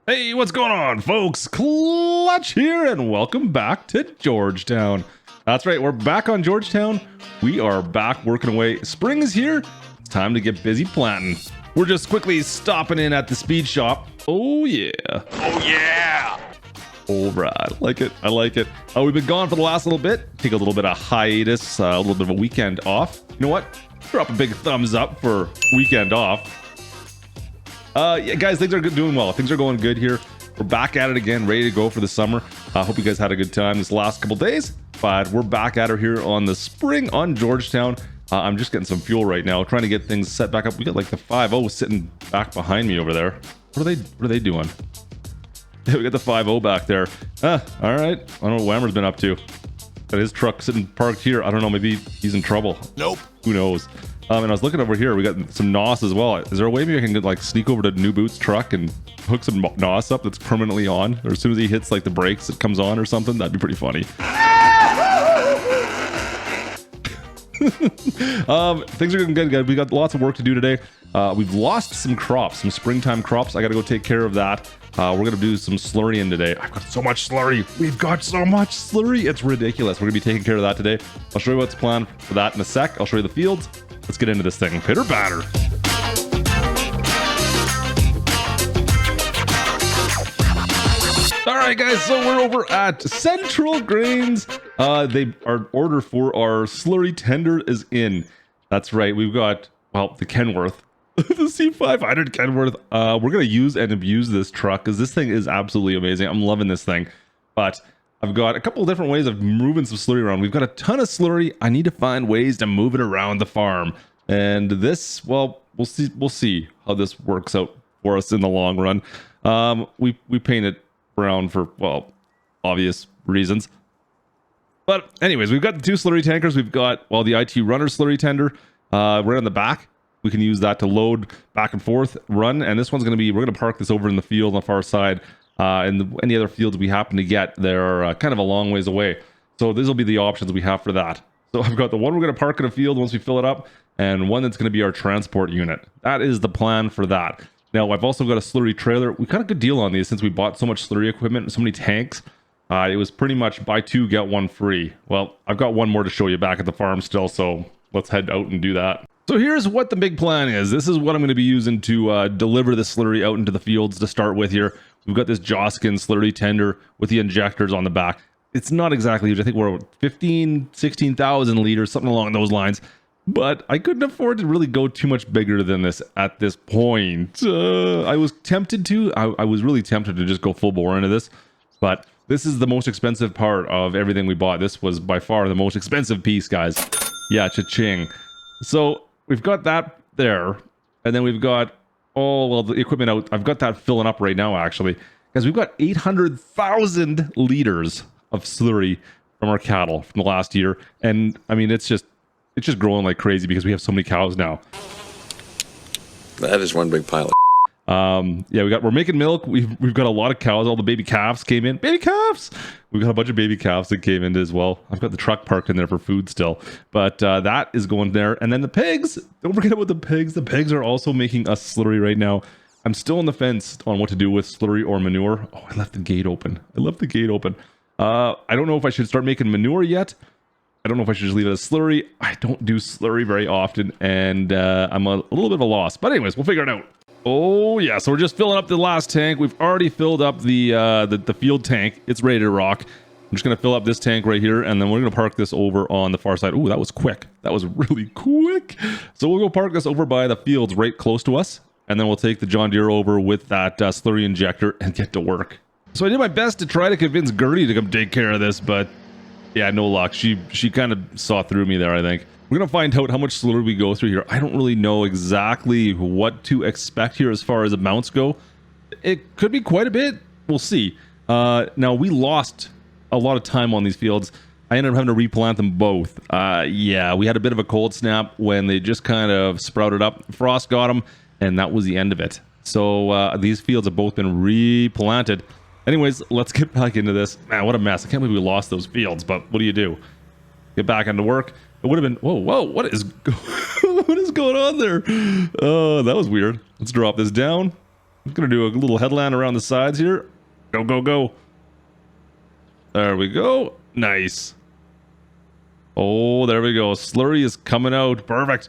Hey, what's going on, folks? Klutch here, and welcome back to Georgetown. That's right, we're back on Georgetown. We are back working away. Spring is here. It's time to get busy planting. We're just quickly stopping in at the speed shop. Oh, yeah. Oh, yeah. All right, I like it. I like it. We've been gone for the last little bit. Take a little bit of hiatus, a little bit of a weekend off. You know what? Drop a big thumbs up for weekend off. Yeah, guys, things are doing well. Things are going good here. We're back at it again, ready to go for the summer. I hope you guys had a good time this last couple days, but we're back at it here on the spring on Georgetown. I'm just getting some fuel right now, trying to get things set back up. We got like the 5.0 sitting back behind me over there. What are they doing? Yeah, we got the 5.0 back there. All right. I don't know what Whammer's been up to. Got his truck sitting parked here. I don't know. Maybe he's in trouble. Nope. Who knows? And I was looking over here. We got some NOS as well. Is there a way maybe I can like sneak over to New Boot's truck and hook some NOS up that's permanently on? Or as soon as he hits like the brakes, it comes on or something? That'd be pretty funny. Things are going good, guys. We got lots of work to do today. We've lost some crops, some springtime crops. I got to go take care of that. We're going to do some slurrying today. I've got so much slurry. We've got so much slurry. It's ridiculous. We're going to be taking care of that today. I'll show you what's planned for that in a sec. I'll show you the fields. Let's get into this thing. Pitter patter. All right, guys. So we're over at Central Grains. Our order for our slurry tender is in. That's right. We've got, well, the Kenworth. The C500 Kenworth. We're going to use and abuse this truck because this thing is absolutely amazing. I'm loving this thing. But I've got a couple of different ways of moving some slurry around. We've got a ton of slurry. I need to find ways to move it around the farm. And this, well, we'll see how this works out for us in the long run. We paint it brown for, well, obvious reasons. But anyways, we've got the two slurry tankers. We've got, well, the IT runner slurry tender right on the back. We can use that to load back and forth, run. And this one's going to be, we're going to park this over in the field on the far side. And any other fields we happen to get, they're kind of a long ways away. So these will be the options we have for that. So I've got the one we're going to park in a field once we fill it up, and one that's going to be our transport unit. That is the plan for that. Now, I've also got a slurry trailer. We got a good deal on these since we bought so much slurry equipment and so many tanks. It was pretty much buy two, get one free. Well, I've got one more to show you back at the farm still, so let's head out and do that. So here's what the big plan is. This is what I'm going to be using to deliver the slurry out into the fields to start with here. We've got this Joskin slurry tender with the injectors on the back. It's not exactly huge. I think we're 16,000 liters, something along those lines. But I couldn't afford to really go too much bigger than this at this point. I was tempted to. I was really tempted to just go full bore into this. But this is the most expensive part of everything we bought. This was by far the most expensive piece, guys. Yeah, cha-ching. So we've got that there. And then we've got, oh, well, the equipment out. I've got that filling up right now, actually. Because we've got 800,000 liters of slurry from our cattle from the last year. And, I mean, it's just growing like crazy because we have so many cows now. That is one big pile of yeah, we're making milk. We've got a lot of cows. All the baby calves came in. Baby calves! We've got a bunch of baby calves that came in as well. I've got the truck parked in there for food still. But that is going there. And then the pigs. Don't forget about the pigs. The pigs are also making us slurry right now. I'm still on the fence on what to do with slurry or manure. Oh, I left the gate open. I don't know if I should start making manure yet. I don't know if I should just leave it as slurry. I don't do slurry very often, and I'm a little bit of a loss. But anyways, we'll figure it out. Oh, yeah, so we're just filling up the last tank. We've already filled up the field tank. It's ready to rock. I'm just going to fill up this tank right here, and then we're going to park this over on the far side. Ooh, that was quick. That was really quick. So we'll go park this over by the fields right close to us, and then we'll take the John Deere over with that slurry injector and get to work. So I did my best to try to convince Gertie to come take care of this, but yeah, no luck. She kind of saw through me there, I think. We're going to find out how much slurry we go through here. I don't really know exactly what to expect here as far as amounts go. It could be quite a bit. We'll see. Now, we lost a lot of time on these fields. I ended up having to replant them both. Yeah, we had a bit of a cold snap when they just kind of sprouted up. Frost got them, and that was the end of it. So these fields have both been replanted. Anyways, let's get back into this. Man, what a mess. I can't believe we lost those fields, but what do you do? Get back into work. It would have been, whoa, what is going on there? Oh, that was weird. Let's drop this down. I'm going to do a little headland around the sides here. Go, go, go. There we go. Nice. Oh, there we go. Slurry is coming out. Perfect.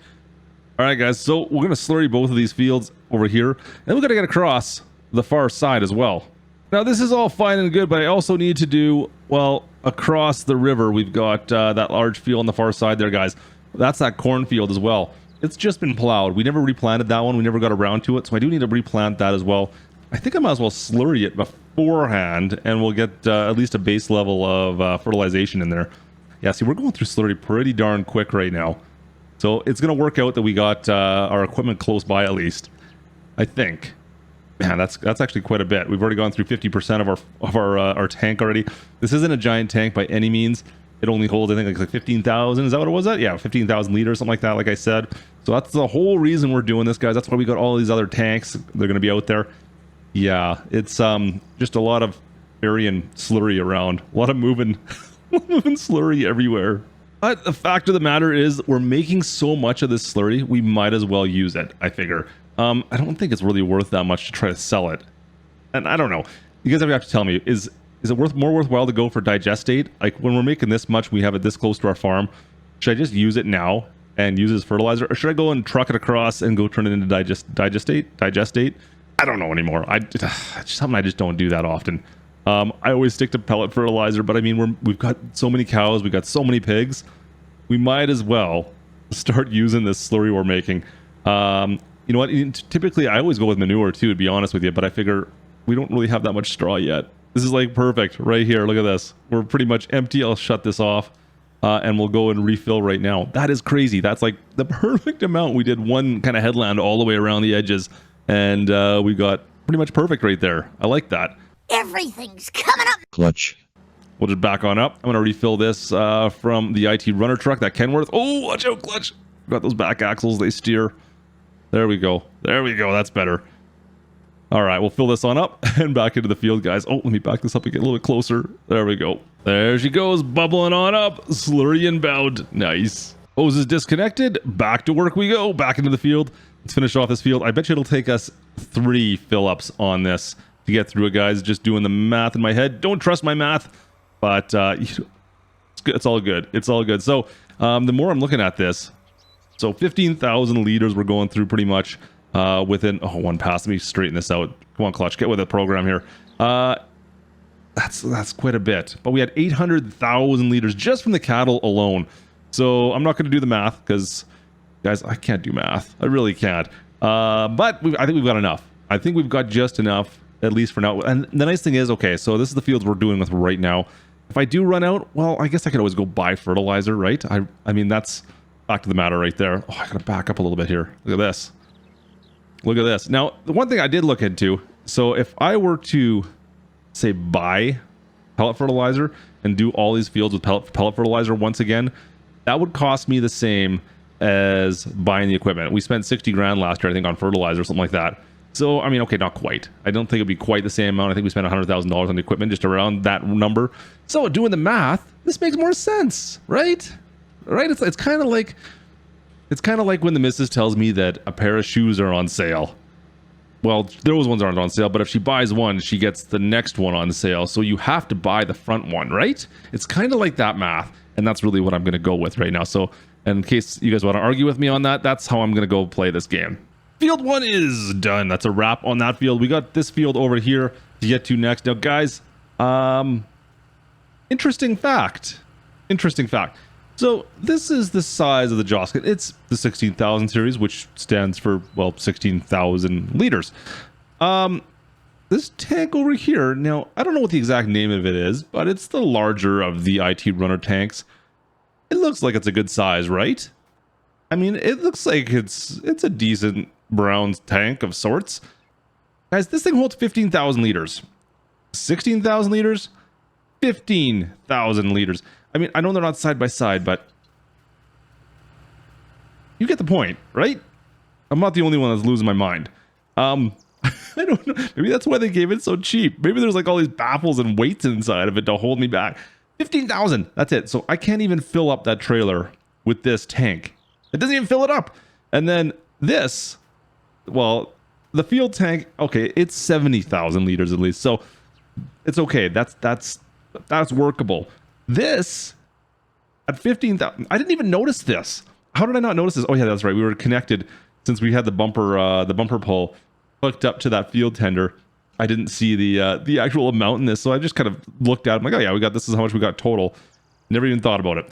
All right, guys. So we're going to slurry both of these fields over here. And we're going to get across the far side as well. Now, this is all fine and good, but I also need to do, well, across the river. We've got that large field on the far side there, guys. That's that cornfield as well. It's just been plowed. We never replanted that one. We never got around to it. So I do need to replant that as well. I think I might as well slurry it beforehand, and we'll get at least a base level of fertilization in there. Yeah, see, we're going through slurry pretty darn quick right now. So it's going to work out that we got our equipment close by at least. I think. Man, that's actually quite a bit. We've already gone through 50% of our tank already. This isn't a giant tank by any means. It only holds, I think, like 15,000. Is that what it was at? Yeah, 15,000 liters, something like that, like I said. So that's the whole reason we're doing this, guys. That's why we got all these other tanks. They're going to be out there. Yeah, it's just a lot of burying slurry around. A lot of moving, moving slurry everywhere. But the fact of the matter is, we're making so much of this slurry, we might as well use it, I figure. I don't think it's really worth that much to try to sell it. And I don't know. You guys have to tell me, is it more worthwhile to go for digestate? Like, when we're making this much, we have it this close to our farm. Should I just use it now and use it as fertilizer? Or should I go and truck it across and go turn it into digestate? I don't know anymore. It's something I just don't do that often. I always stick to pellet fertilizer, but I mean, we've got so many cows, we've got so many pigs. We might as well start using this slurry we're making. You know what? Typically, I always go with manure too, to be honest with you, but I figure we don't really have that much straw yet. This is like perfect right here. Look at this. We're pretty much empty. I'll shut this off and we'll go and refill right now. That is crazy. That's like the perfect amount. We did one kind of headland all the way around the edges and we got pretty much perfect right there. I like that. Everything's coming up. Clutch. We'll just back on up. I'm going to refill this from the IT runner truck, that Kenworth. Oh, watch out, Klutch. Got those back axles. They steer. There we go. There we go. That's better. All right, we'll fill this on up and back into the field, guys. Oh, let me back this up and get a little bit closer. There we go. There she goes, bubbling on up. Slurry inbound. Nice. Hose is disconnected. Back to work we go. Back into the field. Let's finish off this field. I bet you it'll take us 3 fill-ups on this to get through it, guys. Just doing the math in my head. Don't trust my math, but it's all good. It's all good. So the more I'm looking at this, so 15,000 liters we're going through pretty much within... Oh, one pass. Let me straighten this out. Come on, Klutch. Get with the program here. That's quite a bit. But we had 800,000 liters just from the cattle alone. So I'm not going to do the math because, guys, I can't do math. I really can't. But I think we've got enough. I think we've got just enough, at least for now. And the nice thing is, okay, so this is the fields we're doing with right now. If I do run out, well, I guess I could always go buy fertilizer, right? I mean, that's... Back to the matter right there. Oh, I gotta back up a little bit here. Look at this. Look at this. Now, the one thing I did look into, so if I were to, say, buy pellet fertilizer and do all these fields with pellet fertilizer once again, that would cost me the same as buying the equipment. We spent 60 grand last year, I think, on fertilizer, something like that. So, I mean, okay, not quite. I don't think it'd be quite the same amount. I think we spent $100,000 on the equipment, just around that number. So, doing the math, this makes more sense, right? Right? It's kind of like when the missus tells me that a pair of shoes are on sale. Well, those ones aren't on sale, but if she buys one, she gets the next one on sale. So you have to buy the front one, right? It's kind of like that math, and that's really what I'm going to go with right now. So in case you guys want to argue with me on that, that's how I'm going to go play this game. Field 1 is done. That's a wrap on that field. We got this field over here to get to next. Now, guys, interesting fact. So this is the size of the Joskin. It's the 16,000 series, which stands for, well, 16,000 liters. This tank over here, now, I don't know what the exact name of it is, but it's the larger of the IT runner tanks. It looks like it's a good size, right? I mean, it looks like it's a decent brown tank of sorts. Guys, this thing holds 15,000 liters. 16,000 liters? 15,000 liters. I mean, I know they're not side by side, but you get the point, right? I'm not the only one that's losing my mind. I don't know. Maybe that's why they gave it so cheap. Maybe there's like all these baffles and weights inside of it to hold me back. 15,000. That's it. So I can't even fill up that trailer with this tank. It doesn't even fill it up. And then this, well, the fuel tank, okay, it's 70,000 liters at least, so it's okay. That's workable. This at 15,000, I didn't even notice this. How did I not notice this? Oh yeah, that's right. We were connected since we had the bumper pole hooked up to that field tender. I didn't see the actual amount in this, so I just kind of looked at it. I'm like, oh yeah, we got this is how much we got total. Never even thought about it.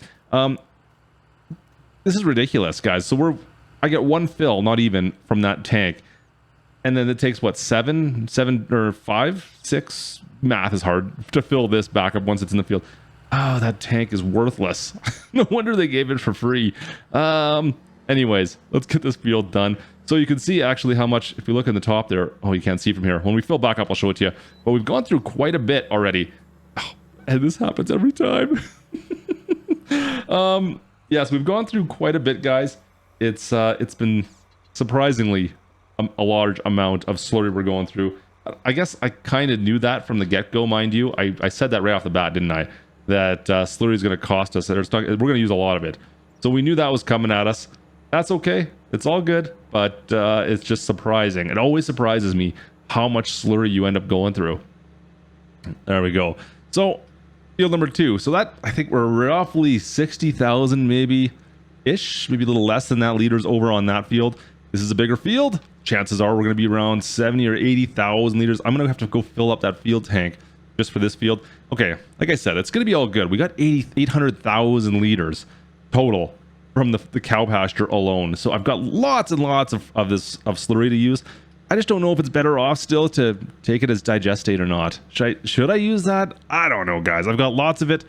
This is ridiculous, guys. So I get one fill, not even, from that tank, and then it takes what, seven or 5, 6? Math is hard to fill this back up once it's in the field. Oh, that tank is worthless. No wonder they gave it for free. Anyways, let's get this field done. So you can see actually how much, if you look in the top there, oh, you can't see from here. When we fill back up, I'll show it to you. But we've gone through quite a bit already. Oh, and this happens every time. Yes, we've gone through quite a bit, guys. It's been surprisingly a large amount of slurry we're going through. I guess I kind of knew that from the get-go, mind you. I said that right off the bat, didn't I? That slurry is going to cost us. We're going to use a lot of it. So we knew that was coming at us. That's okay. It's all good, but it's just surprising. It always surprises me how much slurry you end up going through. There we go. So field number 2. So that, I think we're roughly 60,000 maybe-ish, maybe a little less than that liters over on that field. This is a bigger field. Chances are we're going to be around 70 or 80,000 liters. I'm going to have to go fill up that field tank just for this field. Okay, like I said, it's going to be all good. We got 800,000 liters total from the cow pasture alone. So I've got lots and lots of slurry to use. I just don't know if it's better off still to take it as digestate or not. Should I use that? I don't know, guys. I've got lots of it.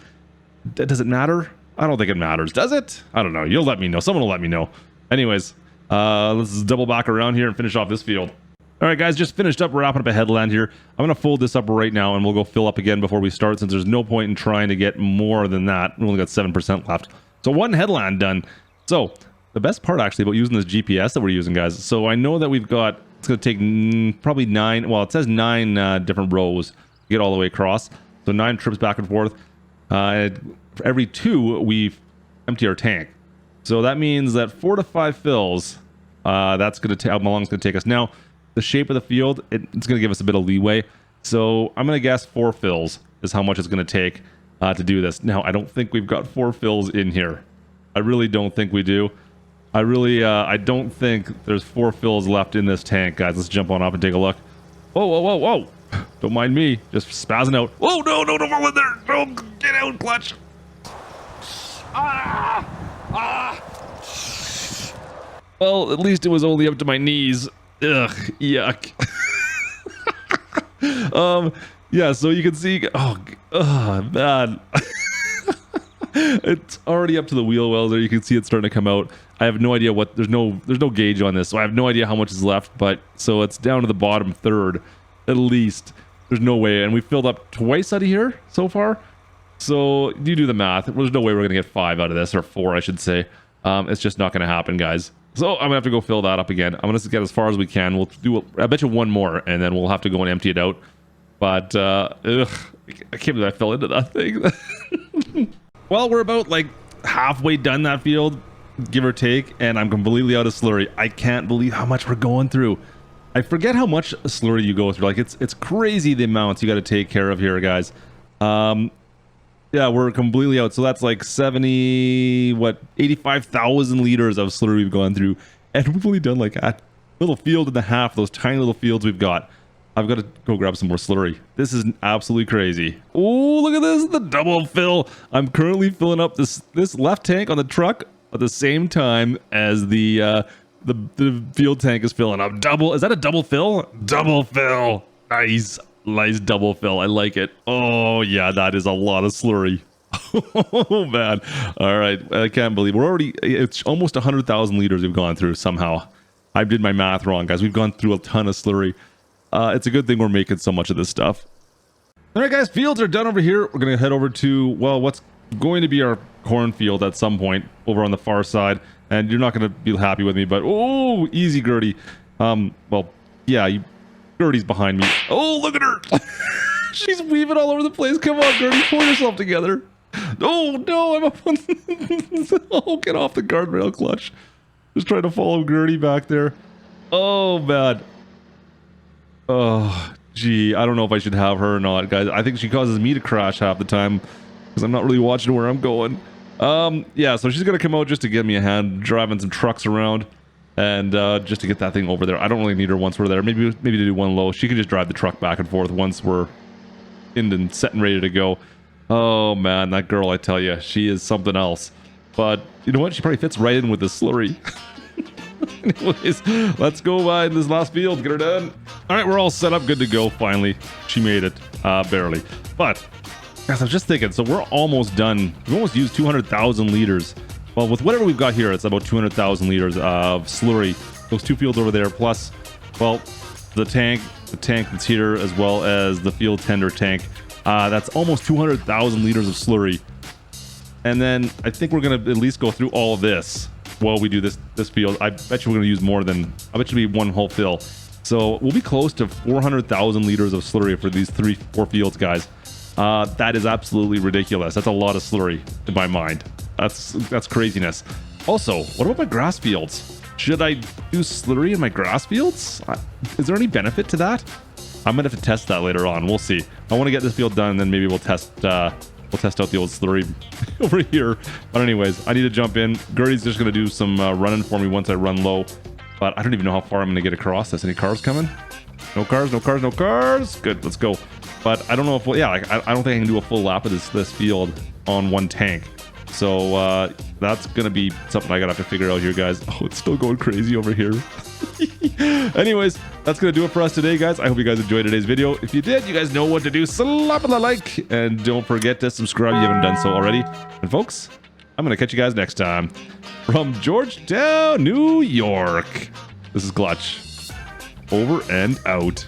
Does it matter? I don't think it matters. Does it? I don't know. You'll let me know. Someone will let me know. Anyways, let's double back around here and finish off this field. All right, guys, just finished up wrapping up a headland here. I'm going to fold this up right now, and we'll go fill up again before we start, since there's no point in trying to get more than that. We only got 7% left. So one headland done. So the best part, actually, about using this GPS that we're using, guys, so I know that we've got, it's going to take probably 9, well, it says 9 different rows to get all the way across. So 9 trips back and forth. For every 2, we empty our tank. So that means that 4 to 5 fills, that's going to take, how long it's going to take us. Now, the shape of the field, it's going to give us a bit of leeway. So I'm going to guess 4 fills is how much it's going to take to do this. Now, I don't think we've got 4 fills in here. I really don't think we do. I don't think there's 4 fills left in this tank, guys. Let's jump on up and take a look. Whoa, whoa, whoa, whoa. Don't mind me. Just spazzing out. Whoa, no, don't fall in there. No, get out, Klutch. Well, at least it was only up to my knees. Ugh, yuck. Yeah, so you can see, oh man. It's already up to the wheel wells there. You can see it's starting to come out. I have no idea what, there's no gauge on this, so I have no idea how much is left, but so it's down to the bottom third at least. There's no way, and we filled up twice out of here so far. So you do the math. There's no way we're gonna get 5 out of this, or 4 I should say. It's just not gonna happen, guys. So I'm gonna have to go fill that up again. I'm gonna get as far as we can. We'll do, I bet you, 1 more, and then we'll have to go and empty it out. But ugh, I can't believe I fell into that thing. Well, we're about like halfway done that field, give or take, and I'm completely out of slurry. I can't believe how much we're going through. I forget how much slurry you go through. Like it's crazy the amounts you got to take care of here, guys. Yeah, we're completely out. So that's like 85,000 liters of slurry we've gone through, and we've only done like a little field and a half. Those tiny little fields we've got. I've got to go grab some more slurry. This is absolutely crazy. Oh, look at this, the double fill. I'm currently filling up this left tank on the truck at the same time as the field tank is filling up. Is that a double fill? Double fill. Nice double fill. I like it. Oh yeah, that is a lot of slurry. Oh man. All right, I can't believe it's almost 100,000 liters we've gone through somehow. I did my math wrong, guys. We've gone through a ton of slurry. It's a good thing we're making so much of this stuff. All right, guys, fields are done over here. We're going to head over to, well, what's going to be our cornfield at some point over on the far side. And you're not going to be happy with me, but, oh, easy, Gertie. Well, yeah, Gertie's behind me. Oh, look at her. She's weaving all over the place. Come on, Gertie, pull yourself together. Oh, no, I'm up on... Oh, get off the guardrail, Klutch. Just trying to follow Gertie back there. Oh, man. Oh, gee, I don't know if I should have her or not, guys. I think she causes me to crash half the time because I'm not really watching where I'm going. Yeah, so she's gonna come out just to give me a hand, driving some trucks around, and just to get that thing over there. I don't really need her once we're there. Maybe to do one low. She can just drive the truck back and forth once we're in and set and ready to go. Oh man, that girl, I tell you, she is something else. But you know what? She probably fits right in with the slurry. Anyways, let's go in this last field, get her done. All right, we're all set up, good to go. Finally, she made it, barely. But guys, I was just thinking, so we're almost done. We've almost used 200,000 liters. Well, with whatever we've got here, it's about 200,000 liters of slurry. Those 2 fields over there, plus, well, the tank that's here, as well as the field tender tank. That's almost 200,000 liters of slurry. And then I think we're gonna at least go through all of this while we do this field. I bet you we're gonna use more than, I bet you it'll be one whole fill. So we'll be close to 400,000 liters of slurry for these 4 fields, guys. That is absolutely ridiculous. That's a lot of slurry in my mind. That's craziness. Also, what about my grass fields? Should I do slurry in my grass fields? Is there any benefit to that? I'm gonna have to test that later on. We'll see. I want to get this field done, and then maybe we'll test out the old slurry over here. But anyways, I need to jump in. Gertie's just gonna do some running for me once I run low. But I don't even know how far I'm gonna get across this. Any cars coming? No cars, no cars, no cars. Good, let's go. But I don't know if I don't think I can do a full lap of this field on one tank. So that's gonna be something I gotta have to figure out here, guys. Oh, it's still going crazy over here. Anyways, that's gonna do it for us today, guys. I hope you guys enjoyed today's video. If you did, you guys know what to do. Slap the like, and don't forget to subscribe if you haven't done so already. And folks, I'm gonna catch you guys next time. From Georgetown, New York, this is Klutch. Over and out.